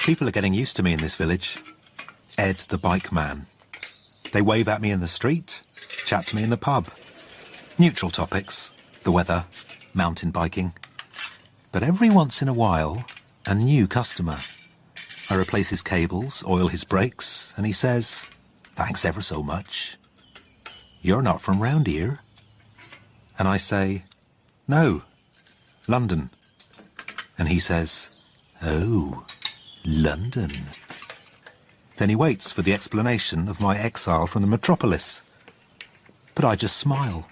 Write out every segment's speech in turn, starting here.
People are getting used to me in this village. Ed the bike man. They wave at me in the street, chat to me in the pub. Neutral topics, the weather, mountain biking. But every once in a while, a new customer. I replace his cables, oil his brakes, and he says, "Thanks ever so much. You're not from round here?" And I say, "No, London." And he says, "Oh, London." Then he waits for the explanation of my exile from the metropolis. But I just smile.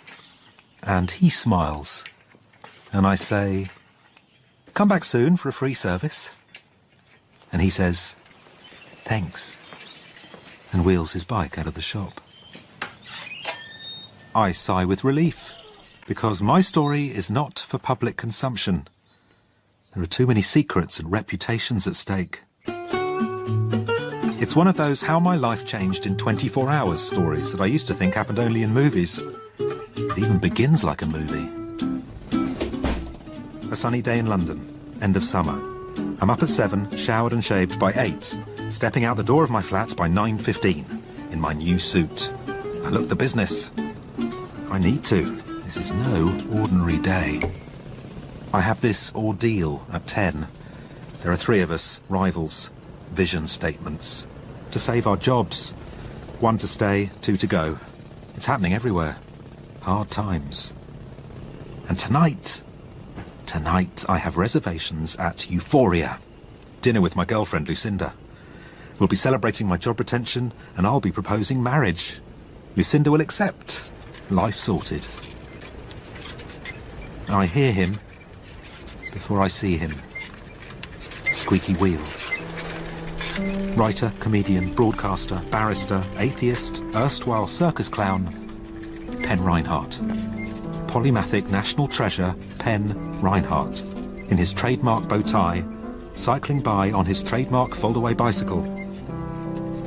And he smiles. And I say, "Come back soon for a free service." And he says, "Thanks," and wheels his bike out of the shop. I sigh with relief, because my story is not for public consumption. There are too many secrets and reputations at stake. It's one of those how my life changed in 24 hours stories that I used to think happened only in movies. It even begins like a movie. A sunny day in London, end of summer. I'm up at 7, showered and shaved by 8, stepping out the door of my flat by 9:15 in my new suit. I look the business. I need to. This is no ordinary day. I have this ordeal at 10. There are 3 of us, rivals, vision statements. To save our jobs. 1 to stay, 2 to go. It's happening everywhere. Hard times. And tonight I have reservations at Euphoria. Dinner with my girlfriend, Lucinda. We'll be celebrating my job retention, and I'll be proposing marriage. Lucinda will accept. Life sorted. I hear him before I see him. Squeaky wheel. Writer, comedian, broadcaster, barrister, atheist, erstwhile circus clown, Pen Rhinehart. Polymathic national treasure, Pen Rhinehart. In his trademark bow tie, cycling by on his trademark foldaway bicycle.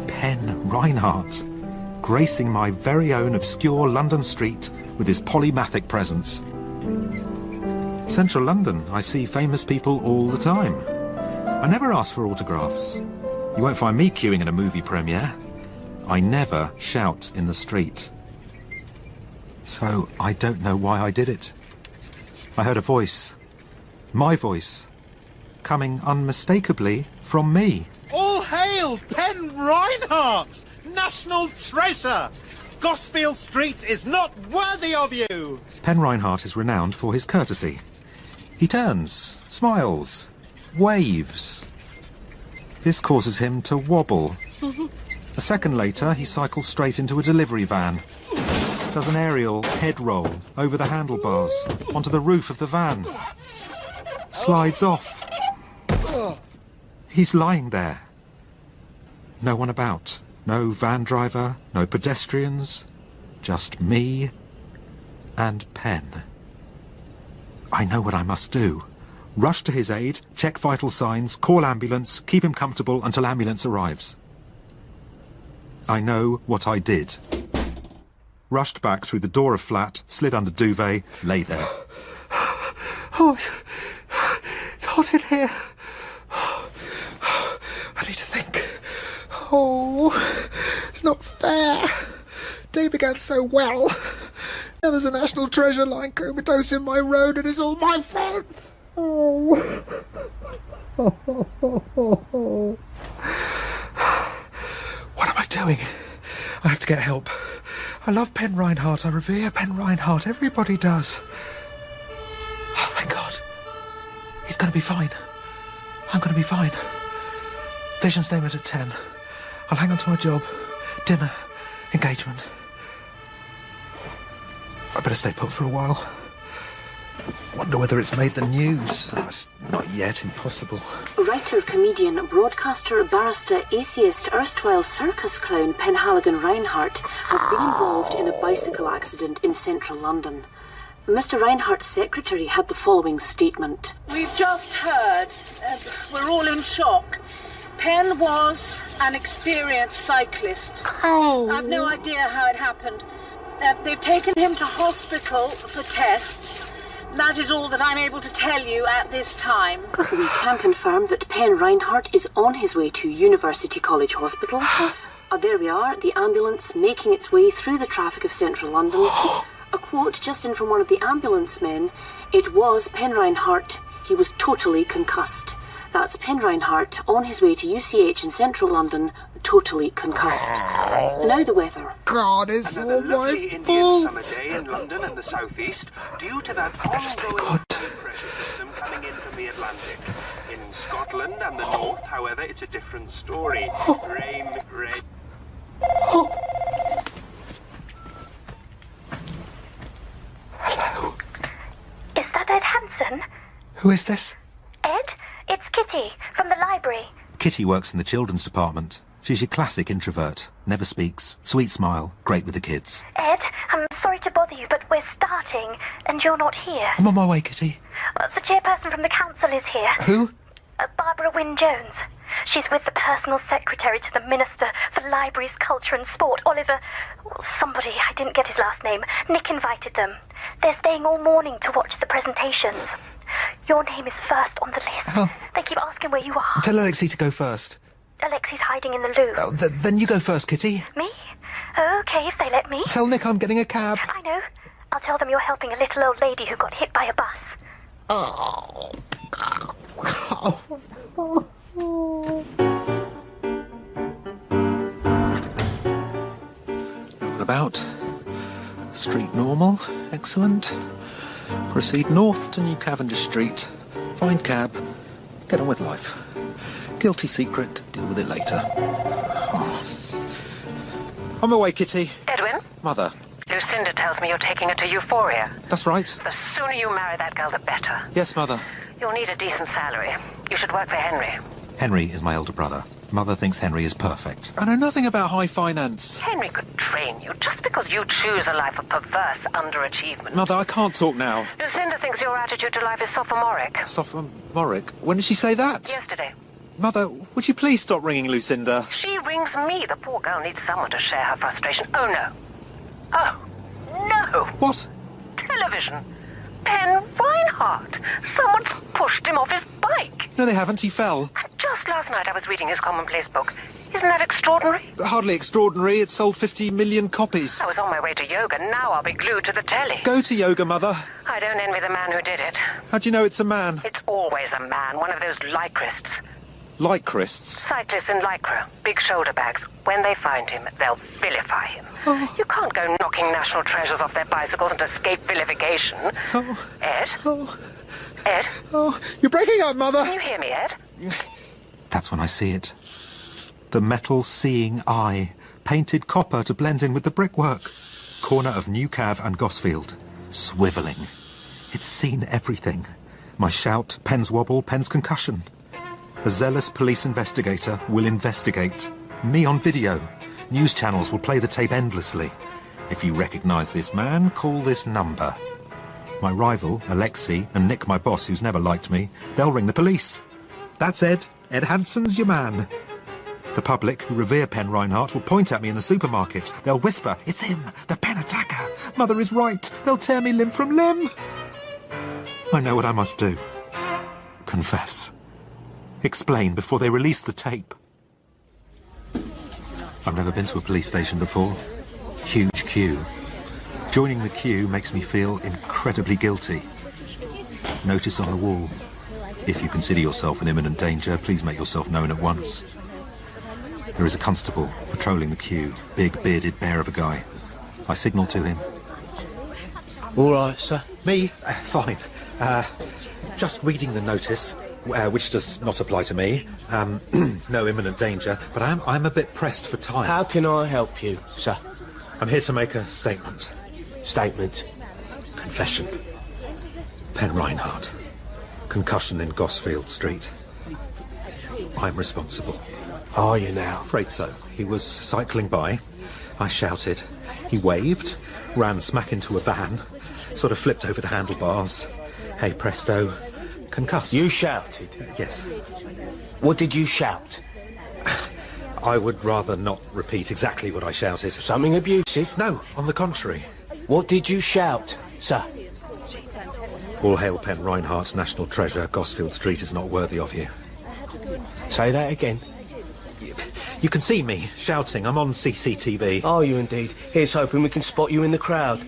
Pen Rhinehart, gracing my very own obscure London street with his polymathic presence. Central London, I see famous people all the time. I never ask for autographs. You won't find me queuing at a movie premiere. I never shout in the street. So I don't know why I did it. I heard a voice, my voice, coming unmistakably from me. All hail Pen Rhinehart, national treasure! Gosfield Street is not worthy of you! Pen Rhinehart is renowned for his courtesy. He turns, smiles, waves. This causes him to wobble. A second later, he cycles straight into a delivery van. Does an aerial head roll over the handlebars onto the roof of the van. Slides off. He's lying there. No one about. No van driver, no pedestrians. Just me and Pen. I know what I must do. Rush to his aid, check vital signs, call ambulance, keep him comfortable until ambulance arrives. I know what I did. Rushed back through the door of flat, slid under duvet, lay there. Oh, it's hot in here. I need to think. Oh, it's not fair. Day began so well. Now there's a national treasure lying comatose in my road and it's all my fault. Oh. What am I doing? I have to get help. I love Pen Rhinehart. I revere Pen Rhinehart. Everybody does. Oh, thank God. He's going to be fine. I'm going to be fine. Vision statement at 10. I'll hang on to my job. Dinner. Engagement. I better stay put for a while. Wonder whether it's made the news. Oh, it's not yet. Impossible. Writer, comedian, broadcaster, barrister, atheist, erstwhile circus clown Penhaligon Rhinehart has been involved in a bicycle accident in central London. Mr. Rhinehart's secretary had the following statement. We've just heard. We're all in shock. Pen was an experienced cyclist. Oh. I've no idea how it happened. They've taken him to hospital for tests. That is all that I'm able to tell you at this time. We can confirm that Pen Rhinehart is on his way to University College Hospital. There we are, the ambulance making its way through the traffic of central London. A quote just in from one of the ambulance men. It was Pen Rhinehart. He was totally concussed. That's Pen Rhinehart on his way to UCH in central London, totally concussed. Now the weather. God, it's all Another my lovely Indian fault. summer day in London and the southeast due to that ongoing God. pressure system coming in from the Atlantic. In Scotland and the north, however, it's a different story. Rain. Hello. Is that Ed Hanson? Who is this? Ed? It's Kitty, from the library. Kitty works in the children's department. She's your classic introvert. Never speaks. Sweet smile. Great with the kids. Ed, I'm sorry to bother you, but we're starting, and you're not here. I'm on my way, Kitty. The chairperson from the council is here. Who? Barbara Wynne-Jones. She's with the personal secretary to the Minister for Libraries, Culture and Sport, Oliver... somebody, I didn't get his last name. Nick invited them. They're staying all morning to watch the presentations. Your name is first on the list. Oh. They keep asking where you are. Tell Alexei to go first. Alexei's hiding in the loo. Oh, then you go first, Kitty. Me? Okay, if they let me. Tell Nick I'm getting a cab. I know. I'll tell them you're helping a little old lady who got hit by a bus. Oh. About. Street normal. Excellent. Proceed north to New Cavendish Street. Find cab. Get on with life. Guilty secret. Deal with it later. Oh. On my way, Kitty. Edwin? Mother. Lucinda tells me you're taking her to Euphoria. That's right. The sooner you marry that girl, the better. Yes, Mother. You'll need a decent salary. You should work for Henry. Henry is my elder brother. Mother thinks Henry is perfect. I know nothing about high finance. Henry could train you just because you choose a life of perverse underachievement. Mother, I can't talk now. Lucinda thinks your attitude to life is sophomoric. Sophomoric? When did she say that? Yesterday. Mother, would you please stop ringing Lucinda? She rings me. The poor girl needs someone to share her frustration. Oh, no. Oh, no. What? Television. Pen Rhinehart. Someone's pushed him off his bike. No, they haven't. He fell. And just last night I was reading his commonplace book. Isn't that extraordinary? Hardly extraordinary. It sold 50 million copies. I was on my way to yoga. Now I'll be glued to the telly. Go to yoga, Mother. I don't envy the man who did it. How do you know it's a man? It's always a man, one of those lycrists. Lycrists? Cyclists in lycra, big shoulder bags. When they find him, they'll vilify him. Oh. You can't go knocking national treasures off their bicycles and escape vilification. Oh. Ed? Oh. Ed? Oh, you're breaking up, Mother. Can you hear me, Ed? That's when I see it. The metal seeing eye, painted copper to blend in with the brickwork. Corner of New Cav and Gosfield. Swivelling. It's seen everything. My shout, Pen's wobble, Pen's concussion. A zealous police investigator will investigate. Me on video. News channels will play the tape endlessly. If you recognise this man, call this number. My rival, Alexei, and Nick, my boss, who's never liked me, they'll ring the police. That's Ed. Ed Hanson's your man. The public, who revere Pen Rhinehart, will point at me in the supermarket. They'll whisper, "It's him, the pen attacker. Mother is right. They'll tear me limb from limb." I know what I must do. Confess. Explain before they release the tape. I've never been to a police station before. Huge queue. Joining the queue makes me feel incredibly guilty. Notice on the wall. If you consider yourself in imminent danger, please make yourself known at once. There is a constable patrolling the queue. Big, bearded bear of a guy. I signal to him. All right, sir. Me? Fine. Just reading the notice, which does not apply to me. No imminent danger, but I'm a bit pressed for time. How can I help you, sir? I'm here to make a statement. Statement. Confession. Pen Rhinehart. Concussion in Gosfield Street. I'm responsible. Are you now? Afraid so. He was cycling by. I shouted. He waved, ran smack into a van, sort of flipped over the handlebars. Hey presto, concussed. You shouted? Yes. What did you shout? I would rather not repeat exactly what I shouted. Something abusive? No, on the contrary. What did you shout, sir? All hail Penn Rhinehart, national treasure. Gosfield Street is not worthy of you. Say that again. You can see me shouting. I'm on CCTV. Are you indeed? Here's hoping we can spot you in the crowd.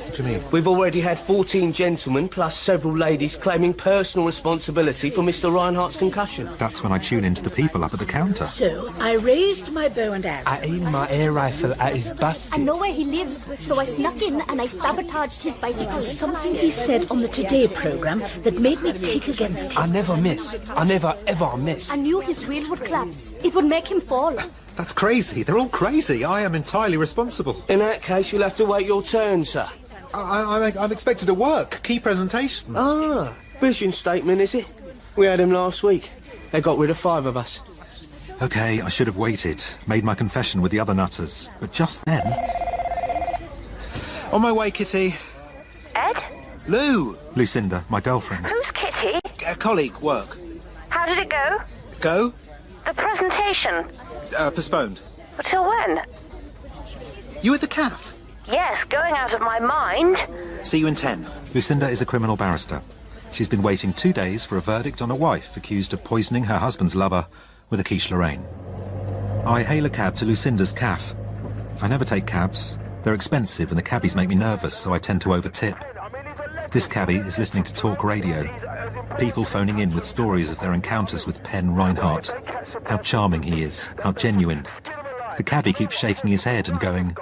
What do you mean? We've already had 14 gentlemen plus several ladies claiming personal responsibility for Mr. Rhinehart's concussion. That's when I tune into the people up at the counter. So I raised my bow and arrow. I aimed my air rifle at his basket. I know where he lives, so I snuck in and I sabotaged his bicycle. Something he said on the Today programme that made me take against him. I never miss. I never ever miss. I knew his wheel would collapse. It would make him fall. That's crazy. They're all crazy. I am entirely responsible. In that case, you'll have to wait your turn, sir. I'm expected to work. Key presentation. Ah, vision statement, is it? We had him last week. They got rid of 5 of us. OK, I should have waited. Made my confession with the other nutters. But just then... On my way, Kitty. Ed? Lou. Lucinda, my girlfriend. Who's Kitty? A colleague, work. How did it go? Go? The presentation. Postponed. Till when? You at the CAF? Yes, going out of my mind. See you in 10. Lucinda is a criminal barrister. She's been waiting 2 days for a verdict on a wife accused of poisoning her husband's lover with a quiche Lorraine. I hail a cab to Lucinda's CAF. I never take cabs. They're expensive and the cabbies make me nervous, so I tend to over-tip. This cabbie is listening to talk radio. People phoning in with stories of their encounters with Penn Rhinehart. How charming he is, how genuine. The cabbie keeps shaking his head and going,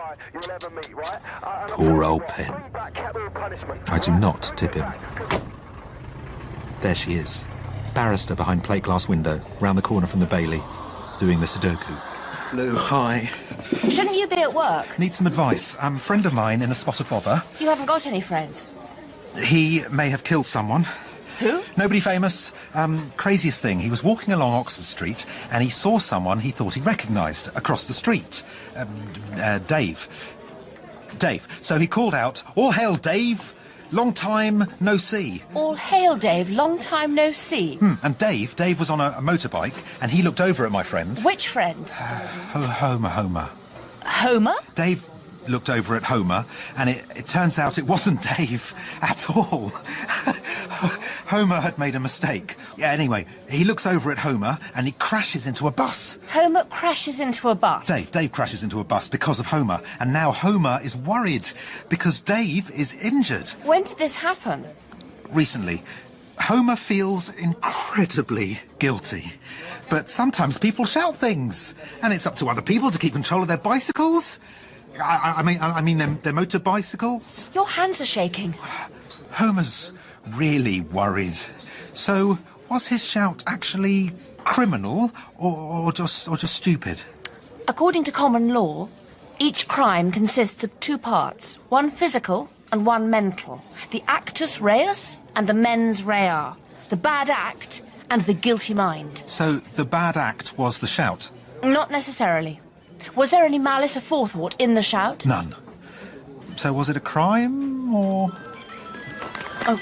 poor old Penn. I do not tip him. There she is. Barrister behind plate glass window, round the corner from the Bailey, doing the Sudoku. Lou, hi. Shouldn't you be at work? Need some advice. I'm a friend of mine in a spot of bother. You haven't got any friends. He may have killed someone. Who? Nobody famous. Craziest thing, he was walking along Oxford Street and he saw someone he thought he recognised across the street. Dave. So he called out, "All hail, Dave! Long time no see." All hail, Dave. Long time no see. And Dave was on a motorbike and he looked over at my friend. Which friend? Homer. Homer? Dave looked over at Homer, and it turns out it wasn't Dave at all. Homer had made a mistake. Yeah, anyway, he looks over at Homer, and he crashes into a bus. Homer crashes into a bus? Dave crashes into a bus because of Homer, and now Homer is worried because Dave is injured. When did this happen? Recently. Homer feels incredibly guilty. But sometimes people shout things, and it's up to other people to keep control of their bicycles. I mean, their motor bicycles. Your hands are shaking. Homer's really worried. So, was his shout actually criminal or just stupid? According to common law, each crime consists of 2 parts, one physical and one mental. The actus reus and the mens rea. The bad act and the guilty mind. So, the bad act was the shout? Not necessarily. Was there any malice aforethought in the shout? None. So was it a crime, or...? Oh.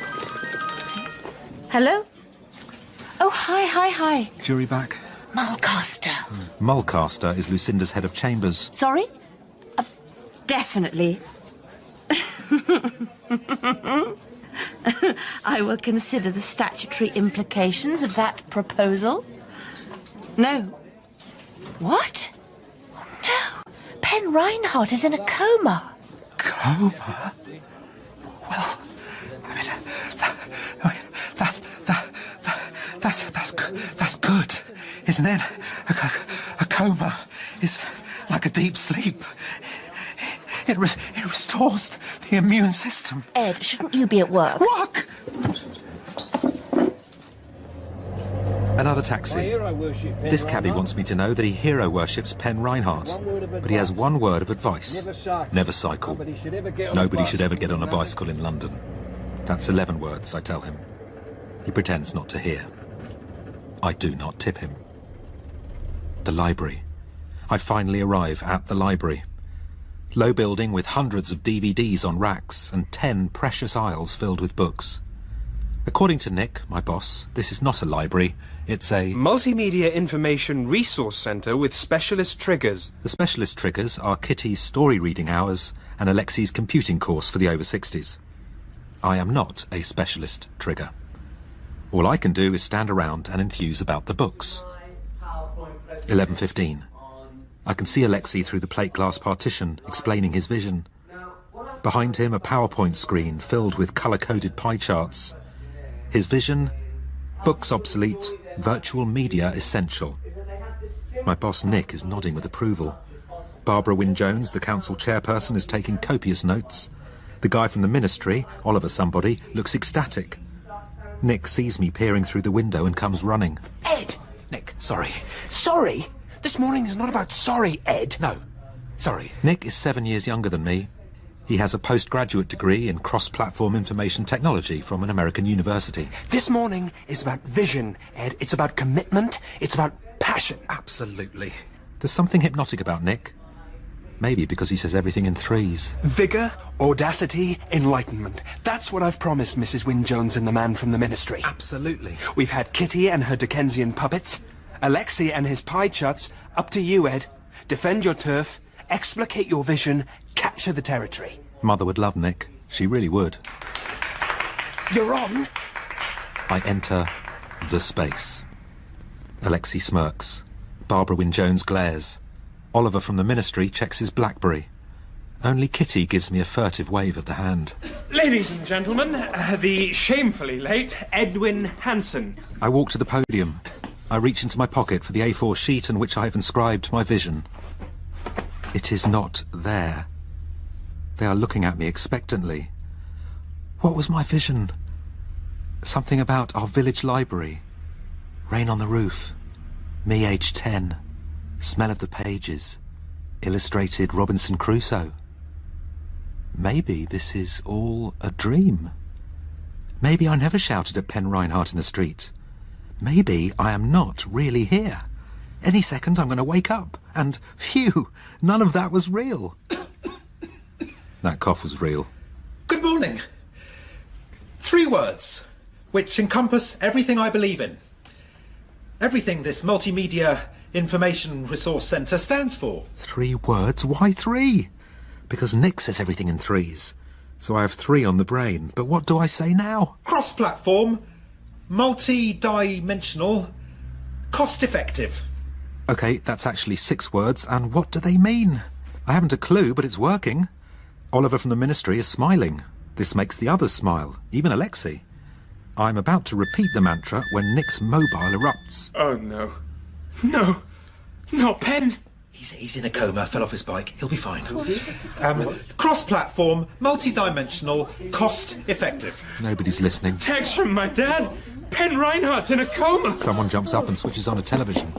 Hello? Oh, hi. Jury back? Mulcaster. Mulcaster is Lucinda's head of chambers. Sorry? Definitely. I will consider the statutory implications of that proposal. No. What? No. Penn Rhinehart is in a coma. Coma? Well, that's good, isn't it? A coma is like a deep sleep. It restores the immune system. Ed, shouldn't you be at work? Work! Another taxi. This cabbie wants me to know that he hero worships Penn Rhinehart, but he has one word of advice. Never cycle. Nobody should ever get on a bicycle in London. That's 11 words, I tell him. He pretends not to hear. I do not tip him. The library. I finally arrive at the library. Low building with hundreds of DVDs on racks and 10 precious aisles filled with books. According to Nick, my boss, this is not a library, it's a... Multimedia Information Resource Centre with specialist triggers. The specialist triggers are Kitty's story reading hours and Alexi's computing course for the over 60s. I am not a specialist trigger. All I can do is stand around and enthuse about the books. 11:15. I can see Alexei through the plate glass partition, explaining his vision. Behind him, a PowerPoint screen filled with colour-coded pie charts. His vision: books obsolete, virtual media essential. My boss Nick is nodding with approval. Barbara Wynne-Jones, the council chairperson, is taking copious notes. The guy from the ministry, Oliver somebody, looks ecstatic. Nick sees me peering through the window and comes running. Ed! Nick, sorry. Sorry? This morning is not about sorry, Ed. No. Sorry. Nick is 7 years younger than me. He has a postgraduate degree in cross-platform information technology from an American university. This morning is about vision, Ed. It's about commitment. It's about passion. Absolutely. There's something hypnotic about Nick. Maybe because he says everything in threes. Vigour, audacity, enlightenment. That's what I've promised Mrs. Wynne-Jones and the man from the ministry. Absolutely. We've had Kitty and her Dickensian puppets, Alexei and his pie charts. Up to you, Ed. Defend your turf, explicate your vision, capture the territory. Mother would love Nick. She really would. You're on. I enter the space. Alexei smirks. Barbara Wynne-Jones glares. Oliver from the ministry checks his BlackBerry. Only Kitty gives me a furtive wave of the hand. Ladies and gentlemen, the shamefully late Edwin Hanson. I walk to the podium. I reach into my pocket for the A4 sheet on which I have inscribed my vision. It is not there. They are looking at me expectantly. What was my vision? Something about our village library. Rain on the roof. Me aged 10. Smell of the pages. Illustrated Robinson Crusoe. Maybe this is all a dream. Maybe I never shouted at Pen Rhinehart in the street. Maybe I am not really here. Any second I'm going to wake up, and phew, none of that was real. That cough was real. Good morning. 3 words, which encompass everything I believe in. Everything this multimedia information resource centre stands for. 3 words? Why 3? Because Nick says everything in threes. So I have 3 on the brain. But what do I say now? Cross-platform, multi-dimensional, cost-effective. OK, that's actually 6 words, and what do they mean? I haven't a clue, but it's working. Oliver from the ministry is smiling. This makes the others smile, even Alexei. I'm about to repeat the mantra when Nick's mobile erupts. Oh, no. No. Not Pen. He's in a coma, fell off his bike. He'll be fine. Cross-platform, multi-dimensional, cost-effective. Nobody's listening. Text from my dad. Pen Rhinehart's in a coma. Someone jumps up and switches on a television.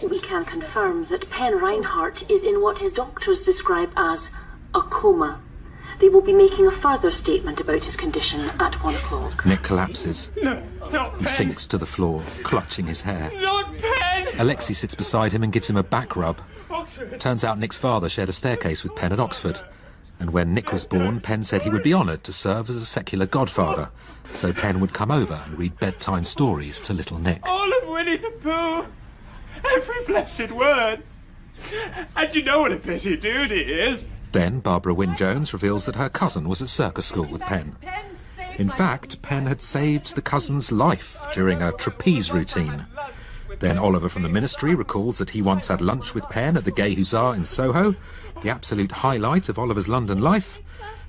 We can confirm that Pen Rhinehart is in what his doctors describe as a coma. They will be making a further statement about his condition at 1 o'clock. Nick collapses. No, not Pen. He sinks to the floor, clutching his hair. Not Pen! Alexei sits beside him and gives him a back rub. Oxford. Turns out Nick's father shared a staircase with Penn at Oxford. And when Nick was born, Penn said he would be honoured to serve as a secular godfather. So Penn would come over and read bedtime stories to little Nick. All of Winnie the Pooh. Every blessed word. And you know what a busy dude he is. Then Barbara Wynne-Jones reveals that her cousin was at circus school with Penn. In fact, Penn had saved the cousin's life during a trapeze routine. Then Oliver from the ministry recalls that he once had lunch with Penn at the Gay Hussar in Soho, the absolute highlight of Oliver's London life.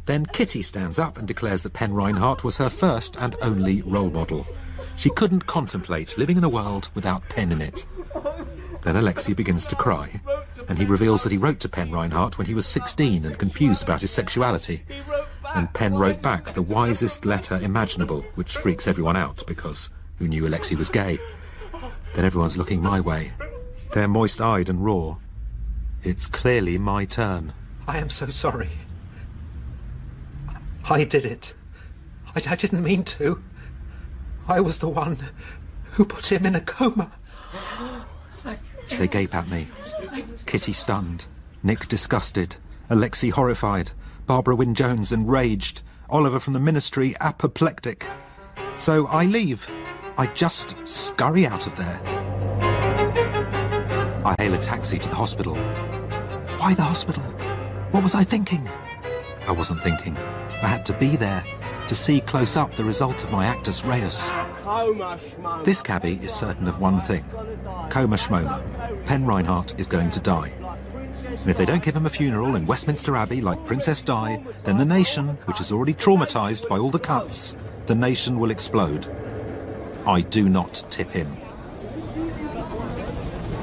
Then Kitty stands up and declares that Pen Rhinehart was her first and only role model. She couldn't contemplate living in a world without Penn in it. Then Alexei begins to cry, and he reveals that he wrote to Pen Rhinehart when he was 16 and confused about his sexuality. And Penn wrote back the wisest letter imaginable, which freaks everyone out, because who knew Alexei was gay? Then everyone's looking my way. They're moist-eyed and raw. It's clearly my turn. I am so sorry. I did it. I didn't mean to. I was the one who put him in a coma. They gape at me. Kitty stunned. Nick disgusted. Alexei horrified. Barbara Wynne-Jones enraged. Oliver from the ministry apoplectic. So I leave. I just scurry out of there. I hail a taxi to the hospital. Why the hospital? What was I thinking? I wasn't thinking. I had to be there. to see close up the result of my actus reus. This cabbie is certain of one thing. Coma schmoma. Pen Rhinehart is going to die. And if they don't give him a funeral in Westminster Abbey like Princess Di, then the nation, which is already traumatised by all the cuts, the nation will explode. I do not tip him.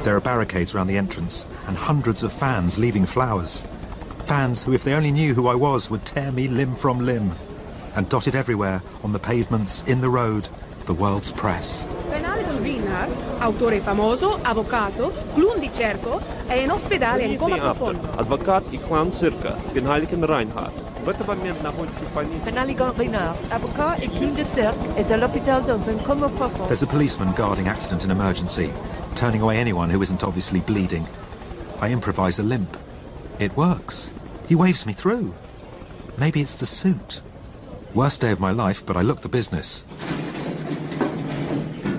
There are barricades around the entrance and hundreds of fans leaving flowers. Fans who, if they only knew who I was, would tear me limb from limb. And dotted everywhere, on the pavements, in the road, the world's press. Penhaligon Rhinehart, autore famoso, avvocato, clown di circo, è in ospedale in coma profondo. Advocat e clown circa, Penhaligon Rhinehart. Penhaligon Rhinehart, avocat et clown de cirque, est à l'hôpital dans un coma profond. There's a policeman guarding accident and emergency, turning away anyone who isn't obviously bleeding. I improvise a limp. It works. He waves me through. Maybe it's the suit. Worst day of my life, but I look the business.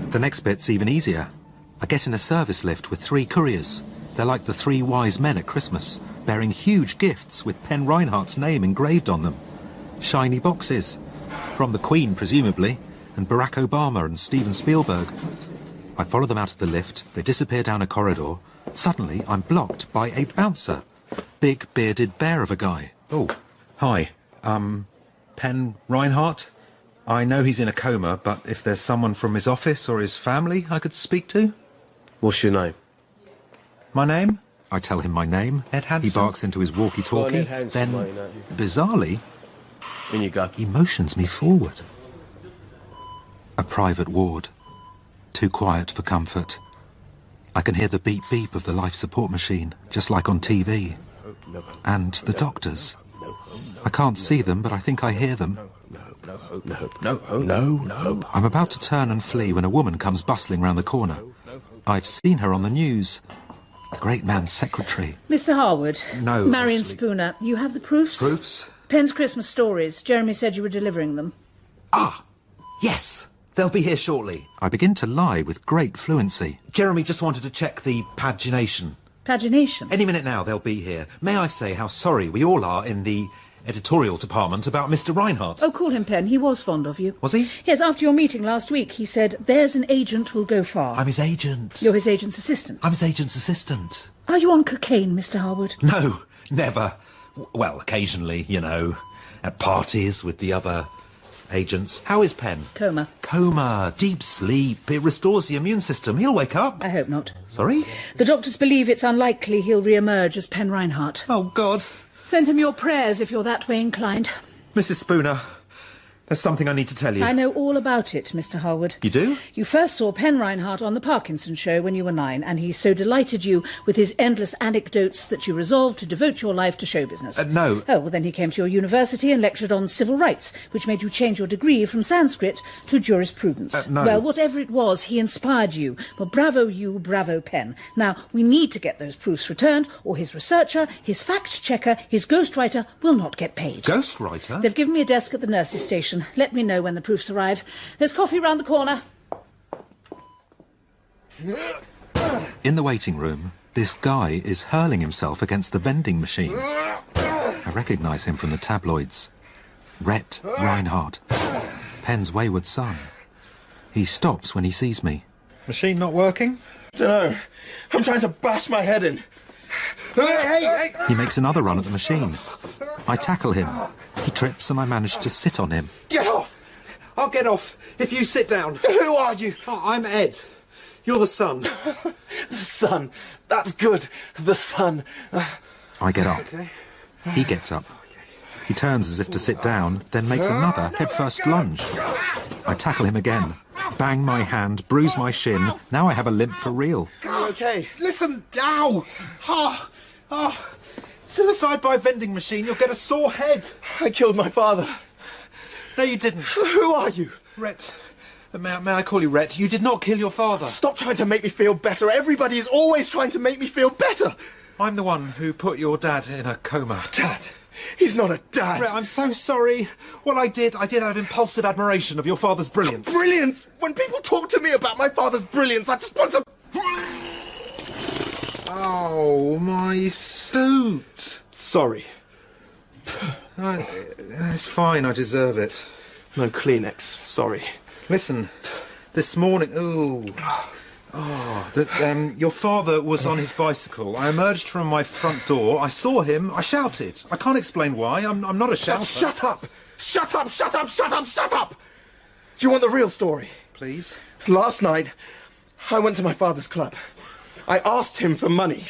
The next bit's even easier. I get in a service lift with 3 couriers. They're like the 3 wise men at Christmas, bearing huge gifts with Pen Rhinehart's name engraved on them. Shiny boxes. From the Queen, presumably, and Barack Obama and Steven Spielberg. I follow them out of the lift, they disappear down a corridor. Suddenly, I'm blocked by a bouncer. Big, bearded bear of a guy. Oh, hi. Pen Rhinehart? I know he's in a coma, but if there's someone from his office or his family I could speak to? What's your name? My name? I tell him my name. Ed Hanson. He barks into his walkie-talkie. Then, bizarrely, in you go. He motions me forward. A private ward. Too quiet for comfort. I can hear the beep-beep of the life support machine, just like on TV. And the doctors. I can't see them, but I think I hear them. No. I'm about to turn and flee when a woman comes bustling round the corner. I've seen her on the news. The great man's secretary. Mr. Harwood. No, Marion actually. Spooner. You have the proofs? Proofs? Penn's Christmas stories. Jeremy said you were delivering them. Ah! Yes! They'll be here shortly. I begin to lie with great fluency. Jeremy just wanted to check the pagination. Pagination? Any minute now they'll be here. May I say how sorry we all are in the editorial department about Mr. Rhinehart? Oh, call him Penn. He was fond of you. Was he? Yes, after your meeting last week, he said, there's an agent will go far. I'm his agent. You're his agent's assistant. I'm his agent's assistant. Are you on cocaine, Mr. Harwood? No, never. Well, occasionally, you know, at parties with the other agents. How is Penn? Coma. Coma. Deep sleep. It restores the immune system. He'll wake up. I hope not. Sorry? The doctors believe it's unlikely he'll re-emerge as Pen Rhinehart. Oh, God. Send him your prayers if you're that way inclined. Mrs. Spooner, there's something I need to tell you. I know all about it, Mr. Harwood. You do? You first saw Pen Rhinehart on the Parkinson show when you were 9, and he so delighted you with his endless anecdotes that you resolved to devote your life to show business. No. Oh, well, then he came to your university and lectured on civil rights, which made you change your degree from Sanskrit to jurisprudence. No. Well, whatever it was, he inspired you. Well, bravo you, bravo Pen. Now, we need to get those proofs returned, or his researcher, his fact-checker, his ghostwriter will not get paid. Ghostwriter? They've given me a desk at the nurse's station. Let me know when the proofs arrive. There's coffee round the corner. In the waiting room, this guy is hurling himself against the vending machine. I recognise him from the tabloids. Rhett Rhinehart, Penn's wayward son. He stops when he sees me. Machine not working? Dunno. I'm trying to bash my head in. Hey! He makes another run at the machine. I tackle him. He trips and I manage to sit on him. Get off! I'll get off if you sit down. Who are you? Oh, I'm Ed. You're the son. The son. That's good. The son. I get up. Okay. He gets up. He turns as if to sit down, then makes another headfirst lunge. I tackle him again. Bang my hand, bruise my shin. Now I have a limp for real. Okay. Listen, ow! Suicide by vending machine, you'll get a sore head. I killed my father. No, you didn't. Who are you? Rhett. May I call you Rhett? You did not kill your father. Stop trying to make me feel better. Everybody is always trying to make me feel better. I'm the one who put your dad in a coma. Dad? He's not a dad. Rhett, I'm so sorry. What I did out of impulsive admiration of your father's brilliance. Brilliance? When people talk to me about my father's brilliance, I just want to... Oh, my suit. Sorry. It's fine, I deserve it. No Kleenex, sorry. Listen, this morning... your father was on his bicycle. I emerged from my front door. I saw him. I shouted. I can't explain why. I'm not a shouter. Shut up! Shut up! Shut up! Shut up! Shut up! Do you want the real story? Please. Last night, I went to my father's club. I asked him for money.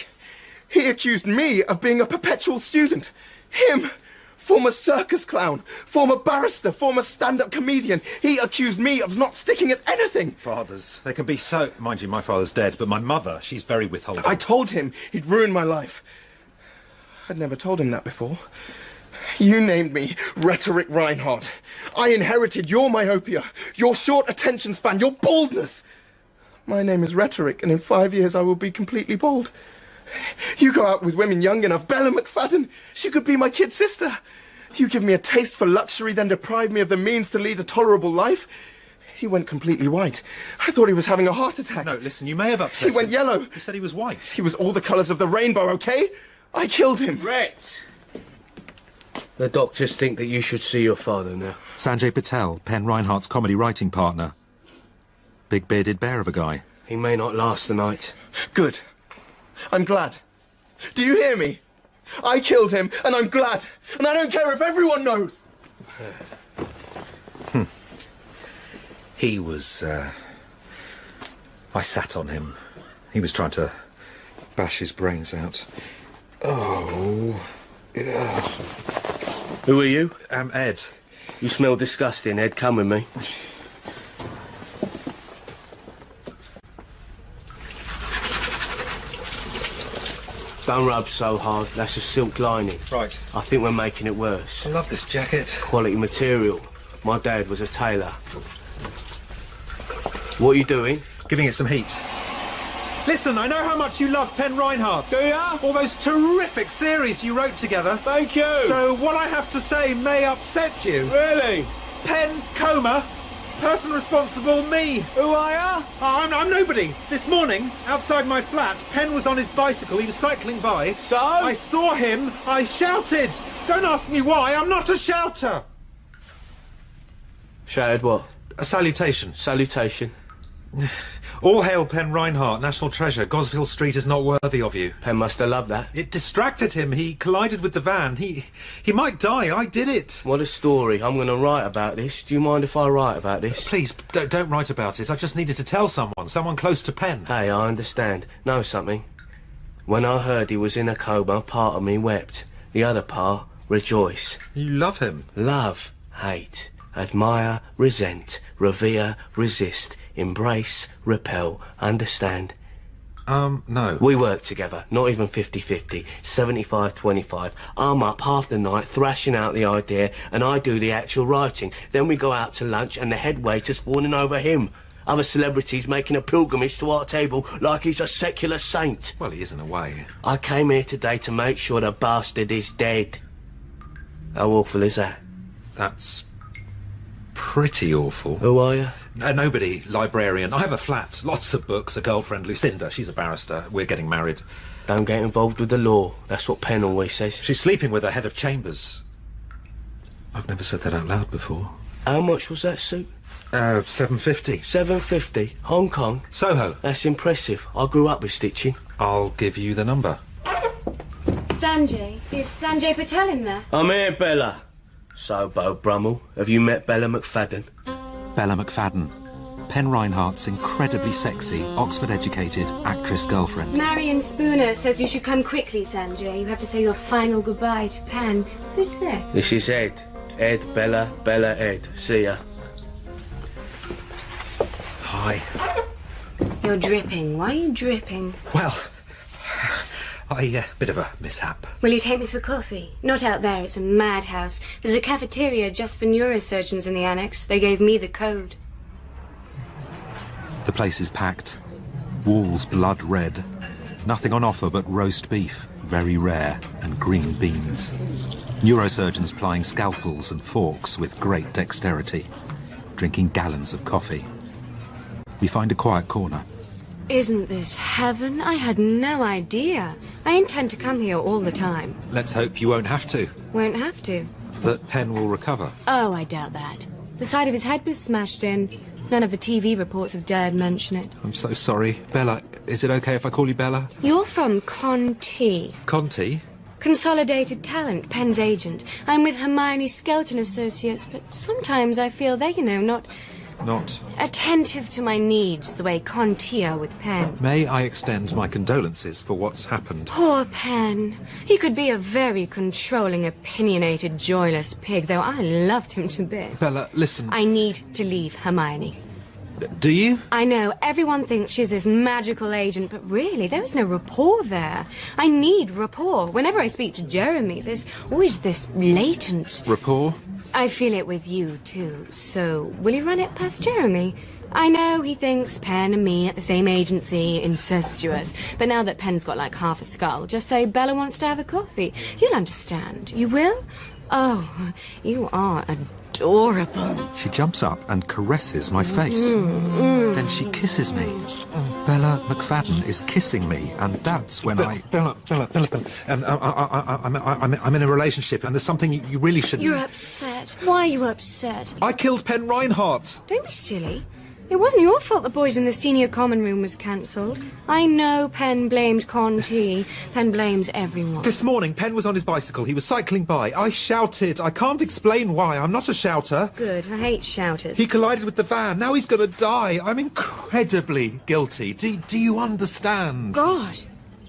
He accused me of being a perpetual student. Him, former circus clown, former barrister, former stand-up comedian. He accused me of not sticking at anything. Fathers, they can be so... Mind you, my father's dead, but my mother, she's very withholding. I told him he'd ruined my life. I'd never told him that before. You named me Rhetoric Rhinehart. I inherited your myopia, your short attention span, your baldness. My name is Rhetoric, and in 5 years I will be completely bald. You go out with women young enough. Bella McFadden, she could be my kid sister. You give me a taste for luxury, then deprive me of the means to lead a tolerable life. He went completely white. I thought he was having a heart attack. No, listen, you may have upset him. He went yellow. You said he was white. He was all the colours of the rainbow, okay? I killed him. Brett! The doctors think that you should see your father now. Sanjay Patel, Pen Rhinehart's comedy writing partner. Big bearded bear of a guy. He may not last the night. Good. I'm glad. Do you hear me? I killed him, and I'm glad. And I don't care if everyone knows. He was, I sat on him. He was trying to bash his brains out. Oh. Yeah. Who are you? Ed. You smell disgusting, Ed. Come with me. Don't rub so hard. That's a silk lining. Right. I think we're making it worse. I love this jacket. Quality material. My dad was a tailor. What are you doing? Giving it some heat. Listen, I know how much you love Pen Rhinehart. Do ya? All those terrific series you wrote together. Thank you. So what I have to say may upset you. Really? Pen, coma, person responsible, me. Who are ya? I'm nobody. This morning, outside my flat, Pen was on his bicycle. He was cycling by. So? I saw him. I shouted. Don't ask me why. I'm not a shouter. Shouted what? A salutation. Salutation. All hail Pen Rhinehart, national treasure. Gosfield Street is not worthy of you. Penn must have loved that. It distracted him. He collided with the van. He might die. I did it. What a story. I'm going to write about this. Do you mind if I write about this? Please, don't write about it. I just needed to tell someone close to Penn. Hey, I understand. Know something? When I heard he was in a coma, part of me wept. The other part, rejoice. You love him. Love, hate, admire, resent, revere, resist, embrace, repel, understand? No. We work together, not even 50-50, 75-25. I'm up half the night thrashing out the idea, and I do the actual writing. Then we go out to lunch, and the head waiter's fawning over him. Other celebrities making a pilgrimage to our table like he's a secular saint. Well, he is in a way. I came here today to make sure the bastard is dead. How awful is that? That's pretty awful. Who are you? Nobody. Librarian. I have a flat. Lots of books. A girlfriend, Lucinda. She's a barrister. We're getting married. Don't get involved with the law. That's what Penn always says. She's sleeping with her head of chambers. I've never said that out loud before. How much was that suit? $7.50. $7.50. Hong Kong? Soho. That's impressive. I grew up with stitching. I'll give you the number. Sanjay? Is Sanjay Patel in there? I'm here, Bella. So, Beau Brummel, have you met Bella McFadden? Bella McFadden. Pen Rhinehart's incredibly sexy, Oxford-educated actress girlfriend. Marion Spooner says you should come quickly, Sanjay. You have to say your final goodbye to Penn. Who's this? This is Ed. Ed, Bella, Bella, Ed. See ya. Hi. You're dripping. Why are you dripping? Well, bit of a mishap. Will you take me for coffee? Not out there, it's a madhouse. There's a cafeteria just for neurosurgeons in the annex. They gave me the code. The place is packed. Walls blood red. Nothing on offer but roast beef, very rare, and green beans. Neurosurgeons plying scalpels and forks with great dexterity, drinking gallons of coffee. We find a quiet corner. Isn't this heaven? I had no idea. I intend to come here all the time. Let's hope you won't have to. Won't have to. That Penn will recover. Oh, I doubt that. The side of his head was smashed in. None of the TV reports have dared mention it. I'm so sorry. Bella, is it okay if I call you Bella? You're from Conti. Conti? Consolidated Talent, Penn's agent. I'm with Hermione Skelton Associates, but sometimes I feel they're, not attentive to my needs the way Conti are with Penn. May I extend my condolences for what's happened? Poor Penn. He could be a very controlling, opinionated, joyless pig, though I loved him to bits. Bella, listen. I need to leave Hermione. Do you? I know, everyone thinks she's this magical agent, but really, there is no rapport there. I need rapport. Whenever I speak to Jeremy, there's always this latent... Rapport? I feel it with you, too. So, will you run it past Jeremy? I know he thinks Penn and me at the same agency, incestuous. But now that Penn's got like half a skull, just say Bella wants to have a coffee. You'll understand. You will? Oh, you are adorable. She jumps up and caresses my face. Then she kisses me. Bella McFadden is kissing me, and that's when Bella. I'm in a relationship, and there's something you really shouldn't... You're upset. Why are you upset? I killed Penn Rhinehart. Don't be silly. It wasn't your fault the boys in the senior common room was cancelled. I know Penn blamed Conti. Penn blames everyone. This morning, Penn was on his bicycle. He was cycling by. I shouted. I can't explain why. I'm not a shouter. Good. I hate shouters. He collided with the van. Now he's going to die. I'm incredibly guilty. Do you understand? God.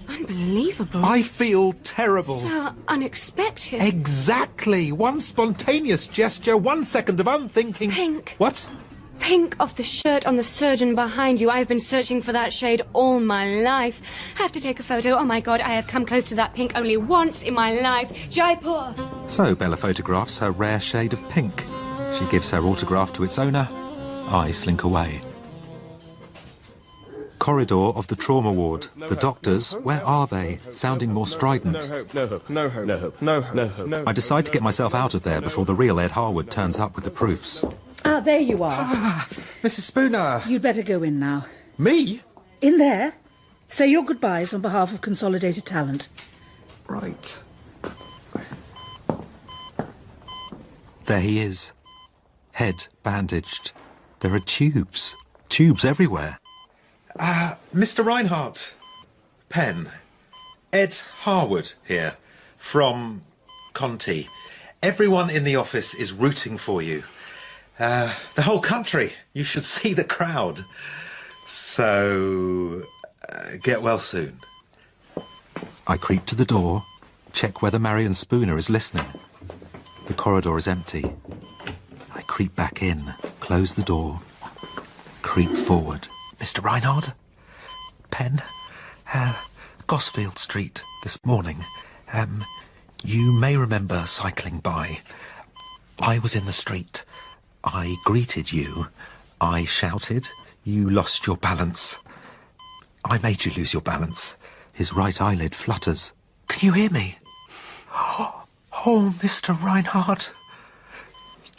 Unbelievable. I feel terrible. So unexpected. Exactly. One spontaneous gesture, 1 second of unthinking... Pink. What? Pink off the shirt on the surgeon behind you. I've been searching for that shade all my life. Have to take a photo. Oh my God, I have come close to that pink only once in my life. Jaipur. So Bella photographs her rare shade of pink. She gives her autograph to its owner. I slink away. Corridor of the trauma ward. The doctors, where are they? Sounding more strident. No hope, no hope, no hope, no hope, no hope, no hope. I decide to get myself out of there before the real Ed Harwood turns up with the proofs. Ah, there you are. Mrs. Spooner. You'd better go in now. Me? In there. Say your goodbyes on behalf of Consolidated Talent. Right. There he is. Head bandaged. There are tubes. Tubes everywhere. Mr. Rhinehart. Penn. Ed Harwood here. From Conti. Everyone in the office is rooting for you. The whole country. You should see the crowd. So, get well soon. I creep to the door, check whether Marion Spooner is listening. The corridor is empty. I creep back in, close the door, creep forward. Mr. Rhinehart? Penn? Gosfield Street this morning. You may remember cycling by. I was in the street. I greeted you. I shouted. You lost your balance. I made you lose your balance. His right eyelid flutters. Can you hear me? Oh, Mr. Rhinehart.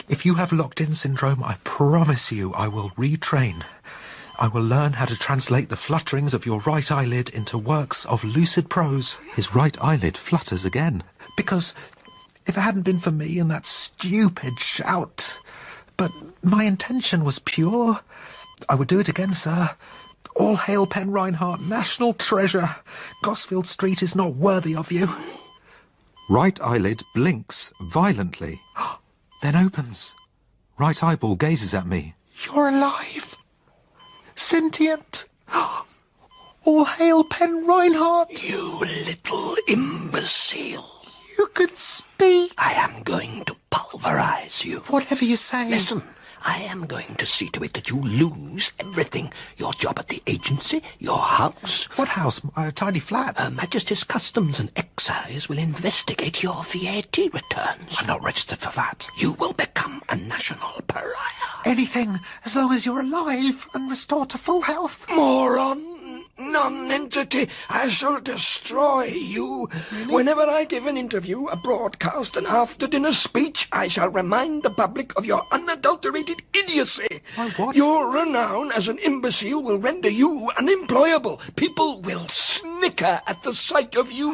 If you have locked-in syndrome, I promise you I will retrain. I will learn how to translate the flutterings of your right eyelid into works of lucid prose. His right eyelid flutters again. Because if it hadn't been for me and that stupid shout... But my intention was pure. I would do it again, sir. All hail Penn Rhinehart, national treasure. Gosfield Street is not worthy of you. Right eyelid blinks violently, then opens. Right eyeball gazes at me. You're alive. Sentient. All hail Penn Rhinehart. You little imbecile. You can speak. I am going to pulverize you. Whatever you say. Listen, I am going to see to it that you lose everything. Your job at the agency, your house. What house? A tiny flat. Her Majesty's Customs and Excise will investigate your VAT returns. I'm not registered for that. You will become a national pariah. Anything, as long as you're alive and restored to full health. Moron! Non-entity, I shall destroy you. Really? Whenever I give an interview, a broadcast, an after-dinner speech, I shall remind the public of your unadulterated idiocy. My what? Your renown as an imbecile will render you unemployable. People will sneer snicker at the sight of you.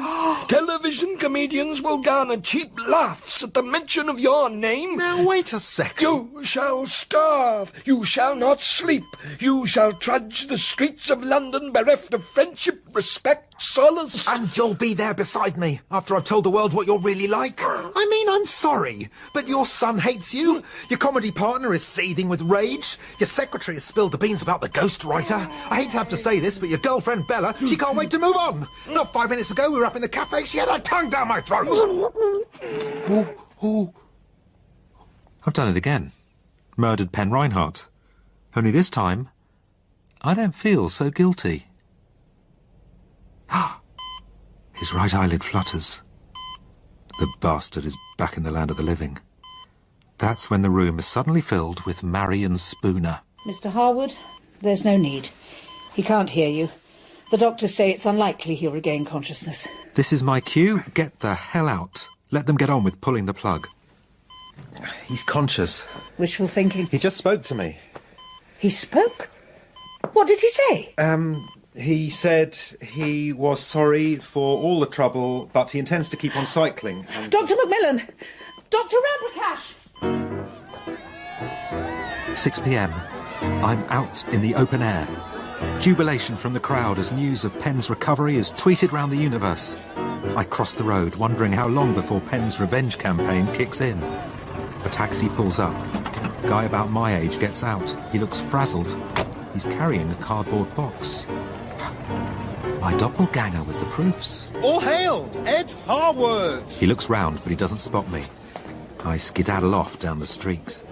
Television comedians will garner cheap laughs at the mention of your name. Now, wait a second. You shall starve. You shall not sleep. You shall trudge the streets of London bereft of friendship, respect, solace. And you'll be there beside me after I've told the world what you're really like. I mean, I'm sorry, but your son hates you. Your comedy partner is seething with rage. Your secretary has spilled the beans about the ghostwriter. I hate to have to say this, but your girlfriend Bella, she can't wait to move on. Not 5 minutes ago, we were up in the cafe. She had her tongue down my throat. I've done it again. Murdered Pen Rhinehart. Only this time, I don't feel so guilty. His right eyelid flutters. The bastard is back in the land of the living. That's when the room is suddenly filled with Marion Spooner. Mr. Harwood, there's no need. He can't hear you. The doctors say it's unlikely he'll regain consciousness. This is my cue. Get the hell out. Let them get on with pulling the plug. He's conscious. Wishful thinking. He just spoke to me. He spoke? What did he say? He said he was sorry for all the trouble, but he intends to keep on cycling. And... Dr. Macmillan! Dr. Ramprakash! 6 p.m. I'm out in the open air. Jubilation from the crowd as news of Pen's recovery is tweeted round the universe. I cross the road, wondering how long before Pen's revenge campaign kicks in. A taxi pulls up. A guy about my age gets out. He looks frazzled. He's carrying a cardboard box. My doppelganger with the proofs. All hail, Ed Harwood! He looks round, but he doesn't spot me. I skedaddle off down the street.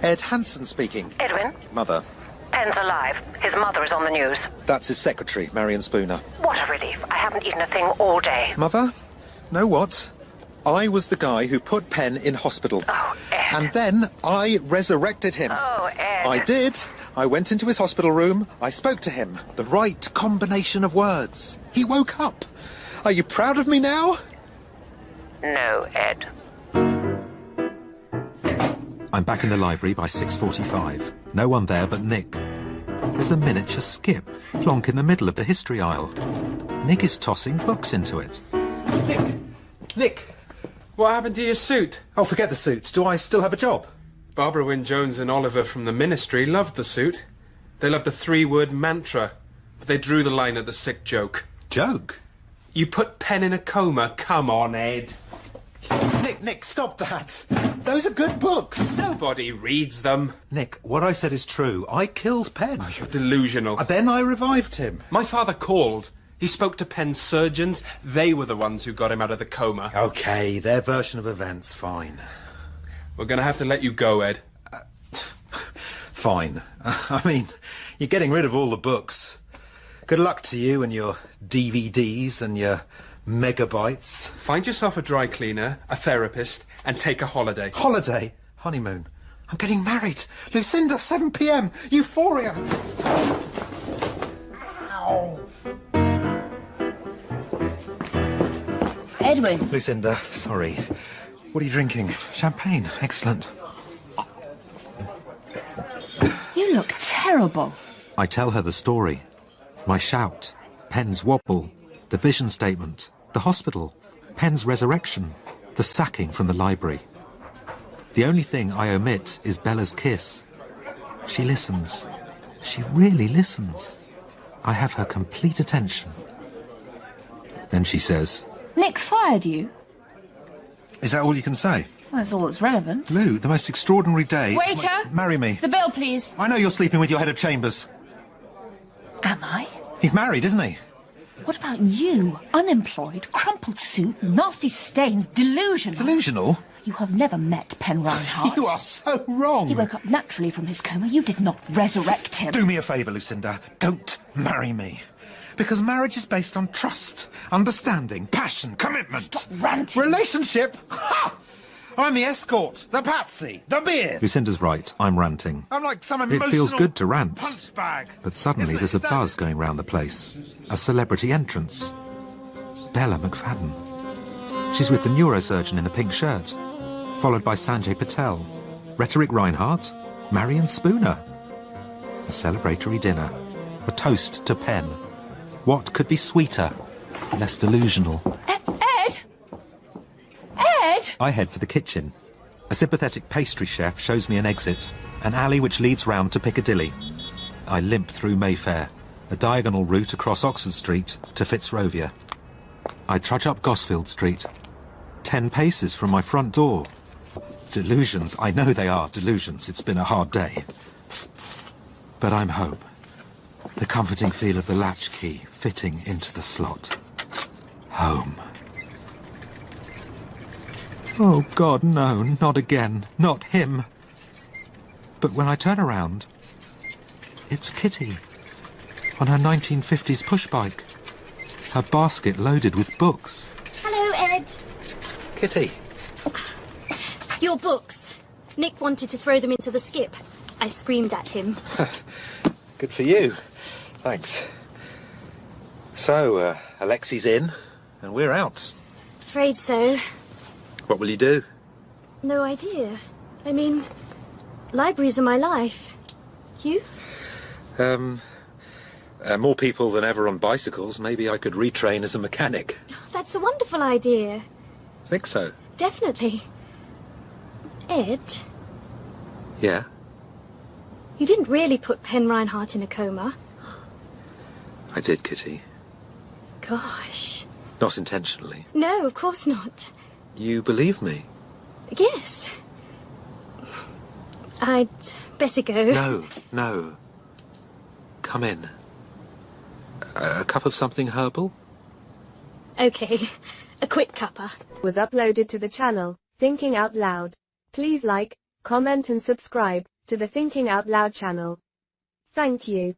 Ed Hanson speaking. Edwin? Mother. Pen's alive. His mother is on the news. That's his secretary, Marion Spooner. What a relief. I haven't eaten a thing all day. Mother, know what? I was the guy who put Pen in hospital. Oh, Ed. And then I resurrected him. Oh, Ed. I did. I went into his hospital room. I spoke to him. The right combination of words. He woke up. Are you proud of me now? No, Ed. I'm back in the library by 6:45. No one there but Nick. There's a miniature skip, plonk in the middle of the history aisle. Nick is tossing books into it. Nick! What happened to your suit? Oh, forget the suit. Do I still have a job? Barbara Wynne-Jones and Oliver from the Ministry loved the suit. They loved the 3-word mantra, but they drew the line at the sick joke. Joke? You put Pen in a coma. Come on, Ed. Nick, stop that. Those are good books. Nobody reads them. Nick, what I said is true. I killed Pen. Oh, you're delusional. Then I revived him. My father called. He spoke to Pen's surgeons. They were the ones who got him out of the coma. OK, their version of events, fine. We're going to have to let you go, Ed. Fine. I mean, you're getting rid of all the books. Good luck to you and your DVDs and your megabytes. Find yourself a dry cleaner, a therapist, and take a holiday. Holiday? Honeymoon. I'm getting married. Lucinda, 7 p.m. Euphoria. Ow. Edwin. Lucinda, sorry. What are you drinking? Champagne. Excellent. You look terrible. I tell her the story. My shout, Pen's wobble, the vision statement, the hospital, Pen's resurrection, the sacking from the library. The only thing I omit is Bella's kiss. She listens. She really listens. I have her complete attention. Then she says, Nick fired you? Is that all you can say? Well, that's all that's relevant. Lou, the most extraordinary day... Waiter! Wait, marry me. The bill, please. I know you're sleeping with your head of chambers. Am I? He's married, isn't he? What about you? Unemployed, crumpled suit, nasty stains, delusional. Delusional? You have never met Pen Rhinehart. You are so wrong. He woke up naturally from his coma. You did not resurrect him. Do me a favour, Lucinda. Don't marry me. Because marriage is based on trust, understanding, passion, commitment. Stop ranting. Relationship? Ha! I'm the escort, the patsy, the beard. Lucinda's right, I'm ranting. I'm like some emotional It feels good to rant. punch bag. But suddenly there's a buzz going round the place. A celebrity entrance. Bella McFadden. She's with the neurosurgeon in the pink shirt. Followed by Sanjay Patel, Rhetoric Rhinehart, Marion Spooner. A celebratory dinner. A toast to Pen. What could be sweeter? Less delusional. Ed! Ed! I head for the kitchen. A sympathetic pastry chef shows me an exit. An alley which leads round to Piccadilly. I limp through Mayfair. A diagonal route across Oxford Street to Fitzrovia. I trudge up Gosfield Street. 10 paces from my front door. Delusions, I know they are delusions. It's been a hard day. But I'm home. The comforting feel of the latchkey fitting into the slot. Home. Oh, God, no, not again. Not him. But when I turn around, it's Kitty on her 1950s pushbike. Her basket loaded with books. Hello, Ed. Kitty. Your books. Nick wanted to throw them into the skip. I screamed at him. Good for you. Thanks. So, Alexi's in, and we're out. Afraid so. What will you do? No idea. I mean, libraries are my life. You? More people than ever on bicycles. Maybe I could retrain as a mechanic. That's a wonderful idea. Think so? Definitely. Ed? Yeah? You didn't really put Pen Rhinehart in a coma. I did, Kitty. Gosh. Not intentionally. No, of course not. You believe me? Yes. I'd better go. No. Come in. A cup of something herbal? Okay. A quick cuppa. Was uploaded to the channel, Thinking Out Loud. Please like, comment and subscribe to the Thinking Out Loud channel. Thank you.